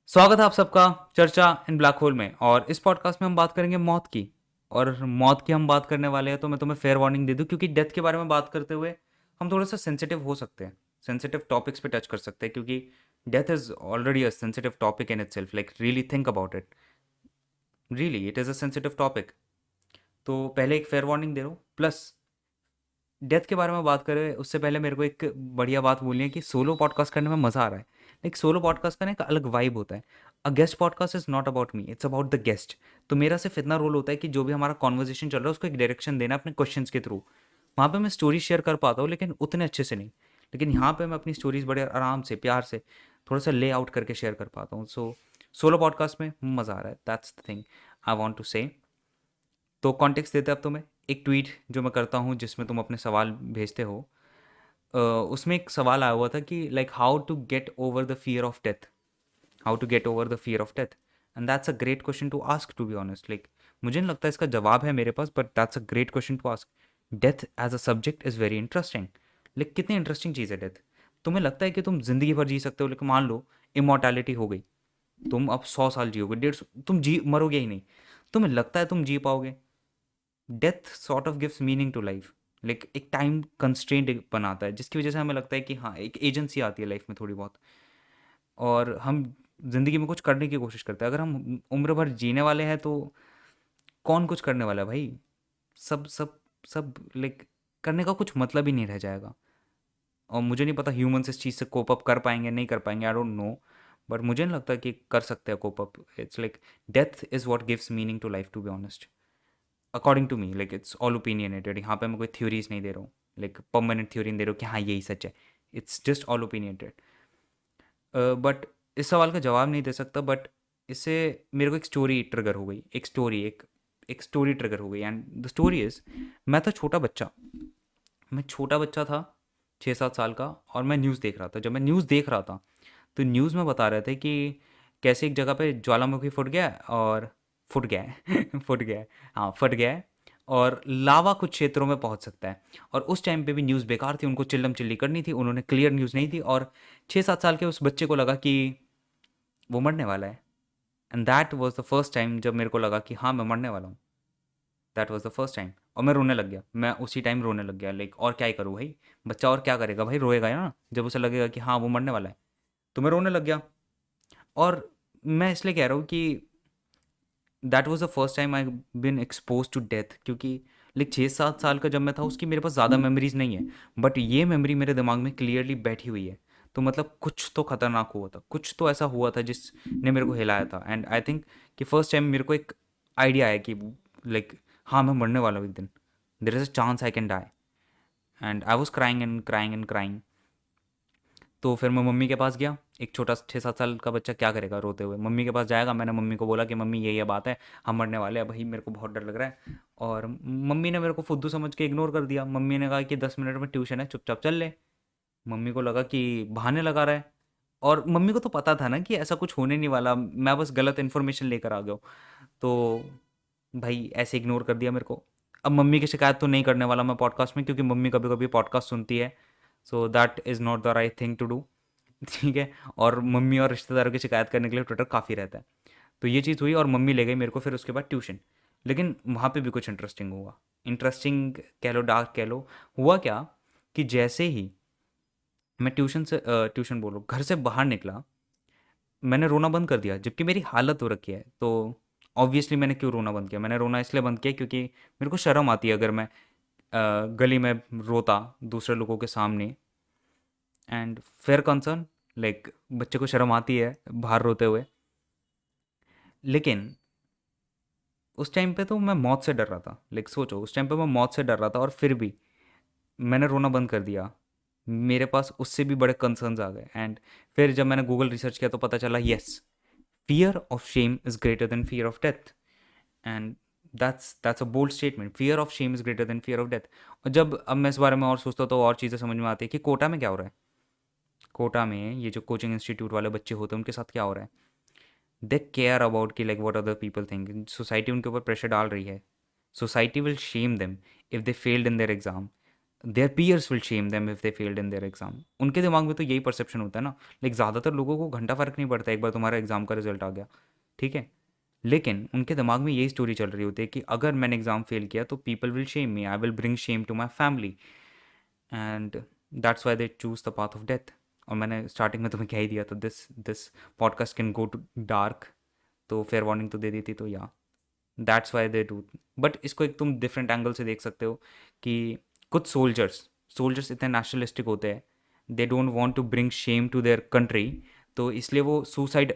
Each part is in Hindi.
स्वागत है आप सबका चर्चा इन ब्लैक होल में। और इस पॉडकास्ट में हम बात करेंगे मौत की। और मौत की हम बात करने वाले हैं तो मैं तुम्हें फेयर वार्निंग दे दूं, क्योंकि डेथ के बारे में बात करते हुए हम थोड़ा सा सेंसिटिव हो सकते हैं, सेंसिटिव टॉपिक्स पे टच कर सकते हैं, क्योंकि death is already a sensitive topic in itself. Like really think about it, really it is a sensitive topic. तो पहले एक फेयर वार्निंग दे रहा हूँ, प्लस डेथ के बारे में बात करें उससे पहले मेरे को एक बढ़िया बात बोलनी है कि सोलो पॉडकास्ट करने में मज़ा आ रहा है। लाइक सोलो पॉडकास्ट का ना एक अलग वाइब होता है। A guest podcast is not about me, it's about the guest. तो मेरा सिर्फ इतना रोल होता है कि जो भी हमारा कॉन्वर्जेशन चल रहा है उसको एक डायरेक्शन देना अपने क्वेश्चंस के थ्रू। वहाँ पे मैं स्टोरी शेयर कर पाता हूँ, लेकिन उतने अच्छे से नहीं। लेकिन यहाँ पे मैं अपनी स्टोरीज बड़े आराम से, प्यार से, थोड़ा सा ले आउट करके शेयर कर पाता हूँ। सो सोलो पॉडकास्ट में मज़ा आ रहा है, that's the thing I want to say. तो कॉन्टेक्स्ट देते हैं अब तुम्हें एक ट्वीट जो मैं करता हूँ जिसमें तुम अपने सवाल भेजते हो। उसमें एक सवाल आया हुआ था कि like how to get over the fear of death, how to get over the fear of death. And that's a great question to ask, to be honest. Like मुझे नहीं लगता इसका जवाब है मेरे पास, but that's a great question to ask. Death as a subject is very interesting. Like कितनी इंटरेस्टिंग चीज़ है डेथ। तुम्हें लगता है कि तुम जिंदगी भर जी सकते हो, लेकिन मान लो इमोर्टैलिटी हो गई, तुम अब 100 साल जियोगे, 150, तुम जी मरोगे ही नहीं, तुम्हें लगता है तुम जी पाओगे? Death sort of gives meaning to life. Like एक टाइम कंस्ट्रेंट बनाता है, जिसकी वजह से हमें लगता है कि हाँ एक एजेंसी आती है लाइफ में थोड़ी बहुत, और हम ज़िंदगी में कुछ करने की कोशिश करते हैं। अगर हम उम्र भर जीने वाले हैं तो कौन कुछ करने वाला है भाई? सब सब सब लाइक करने का कुछ मतलब ही नहीं रह जाएगा। और मुझे नहीं पता ह्यूमंस इस चीज़ से कोप अप कर पाएंगे नहीं कर पाएंगे, आई डोंट नो। बट मुझे नहीं लगता कि कर सकते हैं cope up. It's like death is what gives meaning to life, to be honest. According to me, like it's all opinionated. यहाँ पे मैं कोई थ्योरीज नहीं दे रहा हूँ, लाइक परमानेंट थ्योरी नहीं दे रहा हूँ कि हाँ यही सच है। It's just all opinionated. But इस सवाल का जवाब नहीं दे सकता, बट इससे मेरे को एक स्टोरी ट्रिगर हो गई, एक स्टोरी ट्रिगर हो गई। एंड द स्टोरी इज़, मैं था छोटा बच्चा, मैं छोटा बच्चा था, 6-7 साल का। और मैं न्यूज़ देख रहा था। जब मैं न्यूज़ देख रहा था तो न्यूज़ में बता रहे थे कि कैसे एक जगह पे ज्वालामुखी फट गया है, और फट गया है फट गया है, हाँ फट गया है, और लावा कुछ क्षेत्रों में पहुंच सकता है। और उस टाइम पे भी न्यूज़ बेकार थी, उनको चिल्लम चिल्ली करनी थी, उन्होंने क्लियर न्यूज़ नहीं दी। और 6-7 साल के उस बच्चे को लगा कि वो मरने वाला है। And that was the first time जब मेरे को लगा कि हाँ मैं मरने वाला हूँ। That was the first time. और मैं रोने लग गया, मैं उसी टाइम रोने लग गया। लाइक और क्या ही करूँ भाई, बच्चा और क्या करेगा भाई, रोएगा ना जब उसे लगेगा कि हाँ वो मरने वाला है। तो मैं रोने लग गया। और मैं इसलिए कह रहा हूँ कि that was the first time I been expose to death, क्योंकि लाइक 6-7 साल का जब मैं था उसकी मेरे पास ज़्यादा मेमोरीज नहीं है, बट ये मेमोरी मेरे दिमाग में क्लियरली बैठी हुई है। तो मतलब कुछ तो खतरनाक हुआ था, कुछ तो ऐसा हुआ था जिसने मेरे को हिलाया था। एंड आई थिंक कि फर्स्ट टाइम मेरे को एक आइडिया आया कि लाइक हाँ मैं मरने वाला हूँ एक दिन, there is a chance I can die. And I was crying and crying and crying. तो फिर मैं मम्मी के पास गया। एक छोटा 6-7 साल का बच्चा क्या करेगा रोते हुए, मम्मी के पास जाएगा। मैंने मम्मी को बोला कि मम्मी ये बात है, हम मरने वाले हैं भाई, मेरे को बहुत डर लग रहा है। और मम्मी ने मेरे को फुद्दू समझ के इग्नोर कर दिया। मम्मी ने कहा कि 10 मिनट में ट्यूशन है, चुपचाप चल ले। मम्मी को लगा कि बहाने लगा रहा है। और मम्मी को तो पता था ना कि ऐसा कुछ होने नहीं वाला, मैं बस गलत इन्फॉर्मेशन लेकर आ गया हूँ। तो भाई ऐसे इग्नोर कर दिया मेरे को। अब मम्मी की शिकायत तो नहीं करने वाला मैं पॉडकास्ट में, क्योंकि मम्मी कभी कभी पॉडकास्ट सुनती है। So that is not the right thing to do. ठीक है। और मम्मी और रिश्तेदारों की शिकायत करने के लिए ट्विटर काफ़ी रहता है। तो ये चीज़ हुई और मम्मी ले गई मेरे को फिर उसके बाद ट्यूशन। लेकिन वहाँ पे भी कुछ इंटरेस्टिंग हुआ। इंटरेस्टिंग कह लो, डार्क कह लो। हुआ क्या कि जैसे ही मैं ट्यूशन बोलो घर से बाहर निकला, मैंने रोना बंद कर दिया, जबकि मेरी हालत हो रखी है। तो ऑब्वियसली मैंने क्यों रोना बंद किया, मैंने रोना इसलिए बंद किया क्योंकि मेरे को शर्म आती है अगर मैं गली में रोता दूसरे लोगों के सामने। एंड फेयर कंसर्न, लाइक बच्चे को शर्म आती है बाहर रोते हुए। लेकिन उस टाइम पे तो मैं मौत से डर रहा था। लाइक सोचो, उस टाइम पे मैं मौत से डर रहा था और फिर भी मैंने रोना बंद कर दिया। मेरे पास उससे भी बड़े कंसर्न्स आ गए। एंड फिर जब मैंने गूगल रिसर्च किया तो पता चला, yes, fear of shame is greater than fear of death. And that's a bold statement. Fear of shame is greater than fear of death. और जब अब मैं इस बारे में और सोचता हूँ तो और चीज़ें समझ में आती है कि कोटा में क्या हो रहा है। कोटा में ये जो कोचिंग इंस्टीट्यूट वाले बच्चे होते हैं उनके साथ क्या हो रहा है। दे केयर अबाउट कि like what other people think. Society उनके ऊपर प्रेशर डाल रही है। Society will shame them if they failed in their exam. Their peers will shame them if they failed in their exam. उनके दिमाग में तो यही परसेप्शन होता है ना। लाइक ज़्यादातर लोगों को घंटा फ़र्क नहीं पड़ता एक बार तुम्हारा एग्जाम का रिजल्ट आ गया, ठीक है। लेकिन उनके दिमाग में यही स्टोरी चल रही होती है कि अगर मैंने एग्जाम फेल किया तो people will shame me, I will bring shame to my family, and that's why they choose the path of death. और मैंने स्टार्टिंग में तुम्हें कह ही दिया था, this this podcast can go too dark, तो फेयर वार्निंग तो दे दी थी, तो या that's why they do. But इसको एक तुम डिफरेंट एंगल से देख सकते हो कि कुछ सोल्जर्स इतने नेशनलिस्टिक होते हैं, they don't want to bring shame to their country, तो इसलिए वो सुसाइड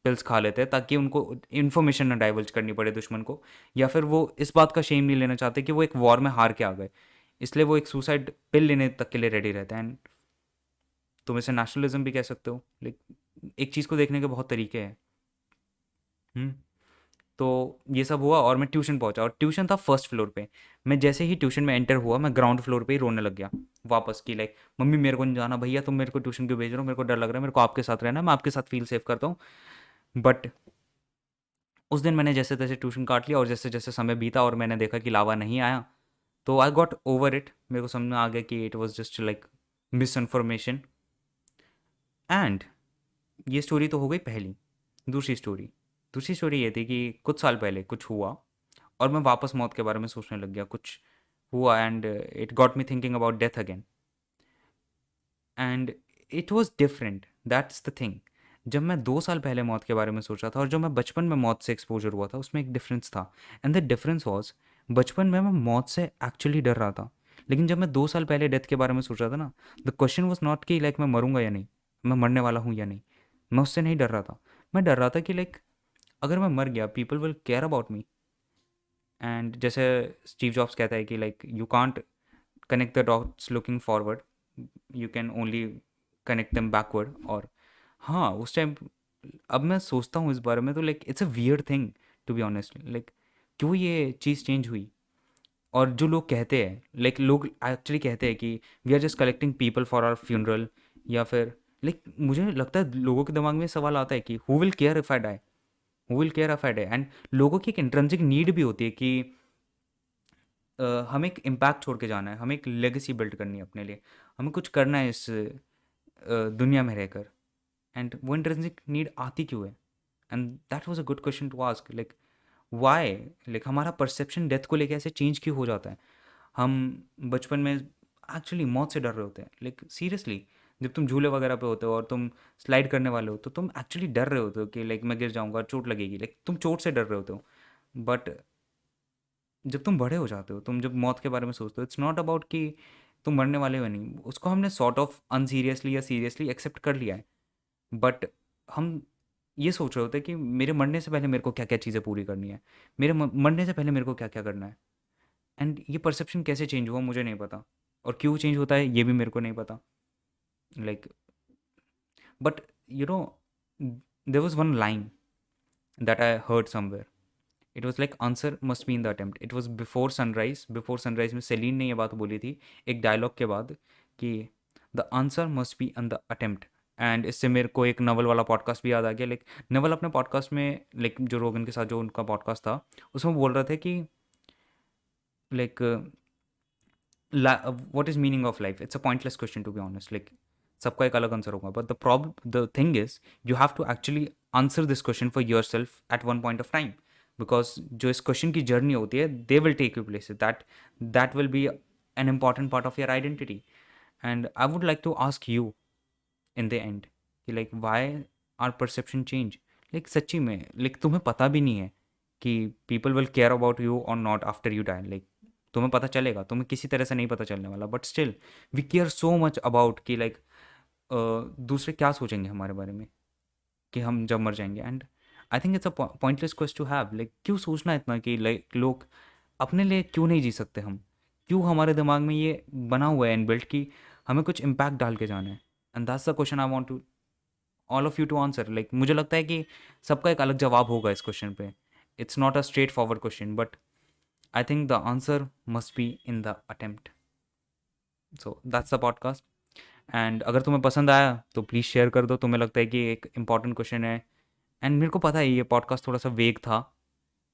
पिल्स खा लेते हैं ताकि उनको इन्फॉर्मेशन ना डाइवर्ज करनी पड़े दुश्मन को, या फिर वो इस बात का शेम नहीं लेना चाहते कि वो एक वॉर में हार के आ गए, इसलिए वो एक सुसाइड पिल लेने तक के लिए रेडी रहते हैं। एंड तुम इसे नेशनलिज्म भी कह सकते हो। लाइक एक चीज़ को देखने के बहुत तरीके हैं। हम्म। तो ये सब हुआ और मैं ट्यूशन पहुंचा, और ट्यूशन था फर्स्ट फ्लोर पे। मैं जैसे ही ट्यूशन में एंटर हुआ मैं ग्राउंड फ्लोर पे ही रोने लग गया वापस की, लाइक मम्मी मेरे को नहीं जाना, भैया तुम मेरे को ट्यूशन क्यों भेज रहे हो, मेरे को डर लग रहा है, मेरे को आपके साथ रहना है, मैं आपके साथ फील सेफ करता हूँ। बट उस दिन मैंने जैसे तैसे ट्यूशन काट लिया, और जैसे जैसे समय बीता और मैंने देखा कि लावा नहीं आया, तो आई गॉट ओवर इट। मेरे को समझ में आ गया कि it was just like miss information. And ये स्टोरी तो हो गई पहली। दूसरी स्टोरी ये थी कि कुछ साल पहले कुछ हुआ और मैं वापस मौत के बारे में सोचने लग गया। कुछ हुआ and it got me thinking about death again, and it was different, that's the thing. जब मैं 2 साल पहले मौत के बारे में सोच रहा था और जब मैं बचपन में मौत से एक्सपोजर हुआ था, उसमें एक डिफरेंस था। एंड द डिफरेंस वॉज, बचपन में मैं मौत से एक्चुअली डर रहा था, लेकिन जब मैं 2 साल पहले डेथ के बारे में सोच रहा था ना, द क्वेश्चन वॉज नॉट कि लाइक मैं मरूंगा या नहीं, मैं मरने वाला हूँ या नहीं, मैं उससे नहीं डर रहा था। मैं डर रहा था कि लाइक अगर मैं मर गया people will care about me. And जैसे स्टीव जॉब्स कहता है कि like you can't connect the dots looking forward, you can only connect them backward. और हाँ, उस टाइम अब मैं सोचता हूँ इस बारे में तो like it's a weird thing to be honest. Like क्यों ये चीज़ चेंज हुई। और जो लोग कहते हैं, लाइक लोग एक्चुअली कहते हैं कि we are just collecting people for our funeral, या फिर लाइक मुझे लगता है लोगों के दिमाग में सवाल आता है कि who will care if I die, who will care if I die. And लोगों की एक इंट्रेंसिक नीड भी होती है कि हमें एक इम्पैक्ट छोड़ के जाना है, हमें एक लेगेसी बिल्ड करनी है अपने लिए, हमें कुछ करना है इस दुनिया में रहकर। एंड वो इंट्रेंसिक नीड आती क्यों है। And that was a good question to ask, like why, like हमारा परसेप्शन डेथ को लेके ऐसे चेंज क्यों हो जाता है। हम बचपन में एक्चुअली मौत से डर रहे होते हैं, लाइक सीरियसली। जब तुम झूले वगैरह पे होते हो और तुम स्लाइड करने वाले हो तो तुम एक्चुअली डर रहे होते हो कि लाइक मैं गिर जाऊंगा, चोट लगेगी, लाइक तुम चोट से डर रहे होते हो। बट जब तुम बड़े हो जाते हो, तुम जब मौत के बारे में सोचते हो, इट्स नॉट अबाउट कि तुम मरने वाले हो या नहीं, उसको हमने सॉर्ट ऑफ अनसीरियसली या सीरियसली एक्सेप्ट कर लिया है। बट हम ये सोच रहे होते हैं कि मेरे मरने से पहले मेरे को क्या क्या चीज़ें पूरी करनी है, मेरे मरने से पहले मेरे को क्या क्या करना है। एंड ये परसेप्शन कैसे चेंज हुआ मुझे नहीं पता, और क्यों चेंज होता है ये भी मेरे को नहीं पता। Like but you know there was one line that I heard somewhere, it was like answer must be in the attempt. It was before sunrise. Before sunrise में सेलिन ने ये बात बोली थी एक डायलॉग के बाद कि the answer must be in the attempt. And इससे मेरे को एक नवल वाला पॉडकास्ट भी याद आ गया। लाइक नवल अपने पॉडकास्ट में, लाइक जो रोगन के साथ जो उनका पॉडकास्ट था, उसमें बोल रहे थे कि like what is meaning of life, it's a pointless question to be honest. Like सबका एक अलग आंसर होगा, but the thing is you have to actually answer this question for yourself at one point of time. Because जो इस क्वेश्चन की जर्नी होती है, they will take you places, that will be an important part of your identity. And I would like to ask you in the end कि like why are perception change. Like सच्ची में लाइक तुम्हें पता भी नहीं है कि people will care about you और not after you die. Like तुम्हें पता चलेगा, तुम्हें किसी तरह से नहीं पता चलने वाला, but still we care so much about कि लाइक दूसरे क्या सोचेंगे हमारे बारे में कि हम जब मर जाएंगे। And I think it's a pointless question to have. Like क्यों सोचना इतना कि लाइक लोग अपने लिए क्यों नहीं जी सकते हम, क्यों हमारे दिमाग में ये बना हुआ है इनबिल्ट कि हमें कुछ इम्पैक्ट डाल के जाना है। And that's the question I want to all of you to answer. Like मुझे लगता है कि सबका एक अलग जवाब होगा इस क्वेश्चन पे। It's not a straight forward question, but I think the answer must be in the attempt. So that's the podcast. And अगर तुम्हें पसंद आया तो प्लीज़ शेयर कर दो, तुम्हें लगता है कि एक इंपॉर्टेंट क्वेश्चन है। एंड मेरे को पता है ये पॉडकास्ट थोड़ा सा वेग था,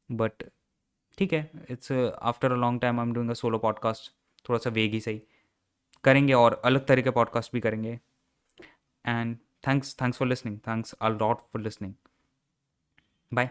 बट ठीक है, it's after a long time I am doing a solo podcast, थोड़ा सा वेग ही सही। करेंगे और अलग तरह के पॉडकास्ट भी करेंगे। And thanks for listening, thanks a lot for listening. Bye.